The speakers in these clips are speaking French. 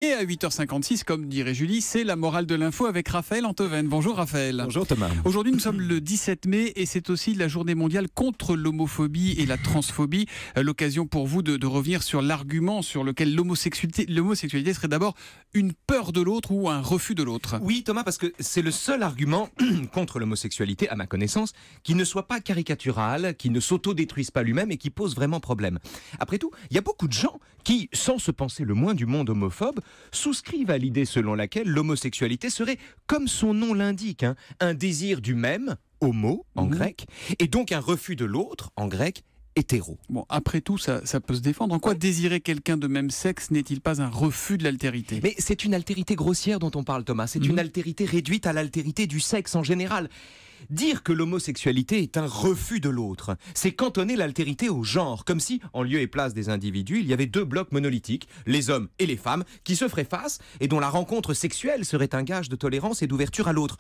Et à 8h56, comme dirait Julie, c'est la morale de l'info avec Raphaël Antoven. Bonjour Raphaël. Bonjour Thomas. Aujourd'hui nous sommes le 17 mai et c'est aussi la journée mondiale contre l'homophobie et la transphobie. L'occasion pour vous de revenir sur l'argument sur lequel l'homosexualité serait d'abord une peur de l'autre ou un refus de l'autre. Oui Thomas, parce que c'est le seul argument contre l'homosexualité, à ma connaissance, qui ne soit pas caricatural, qui ne s'autodétruise pas lui-même et qui pose vraiment problème. Après tout, il y a beaucoup de gens qui, sans se penser le moins du monde homophobe, souscrivent à l'idée selon laquelle l'homosexualité serait, comme son nom l'indique, un désir du même, homo en grec, et donc un refus de l'autre en grec, hétéro. Bon, après tout, ça peut se défendre. En quoi désirer quelqu'un de même sexe n'est-il pas un refus de l'altérité ? Mais c'est une altérité grossière dont on parle, Thomas. C'est une altérité réduite à l'altérité du sexe en général. Dire que l'homosexualité est un refus de l'autre, c'est cantonner l'altérité au genre, comme si, en lieu et place des individus, il y avait deux blocs monolithiques, les hommes et les femmes, qui se feraient face et dont la rencontre sexuelle serait un gage de tolérance et d'ouverture à l'autre.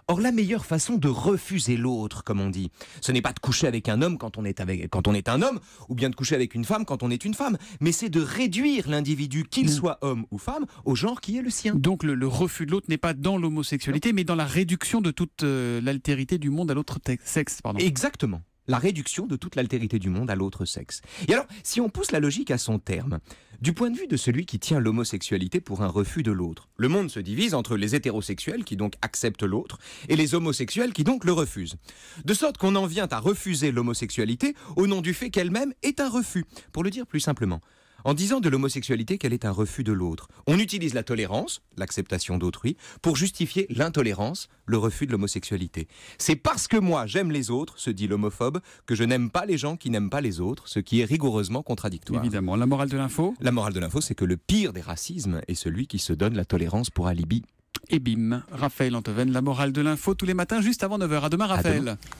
Or, la meilleure façon de refuser l'autre, comme on dit, ce n'est pas de coucher avec un homme quand on est un homme, ou bien de coucher avec une femme quand on est une femme, mais c'est de réduire l'individu, qu'il soit homme ou femme, au genre qui est le sien. Donc le refus de l'autre n'est pas dans l'homosexualité, mais dans la réduction de toute l'altérité du monde à l'autre sexe. Exactement. La réduction de toute l'altérité du monde à l'autre sexe. Et alors, si on pousse la logique à son terme, du point de vue de celui qui tient l'homosexualité pour un refus de l'autre, le monde se divise entre les hétérosexuels qui donc acceptent l'autre et les homosexuels qui donc le refusent. De sorte qu'on en vient à refuser l'homosexualité au nom du fait qu'elle-même est un refus. Pour le dire plus simplement, en disant de l'homosexualité qu'elle est un refus de l'autre, on utilise la tolérance, l'acceptation d'autrui, pour justifier l'intolérance, le refus de l'homosexualité. C'est parce que moi j'aime les autres, se dit l'homophobe, que je n'aime pas les gens qui n'aiment pas les autres, ce qui est rigoureusement contradictoire. Évidemment. La morale de l'info ? La morale de l'info, c'est que le pire des racismes est celui qui se donne la tolérance pour alibi. Et bim, Raphaël Antoven, la morale de l'info tous les matins juste avant 9h. À demain Raphaël.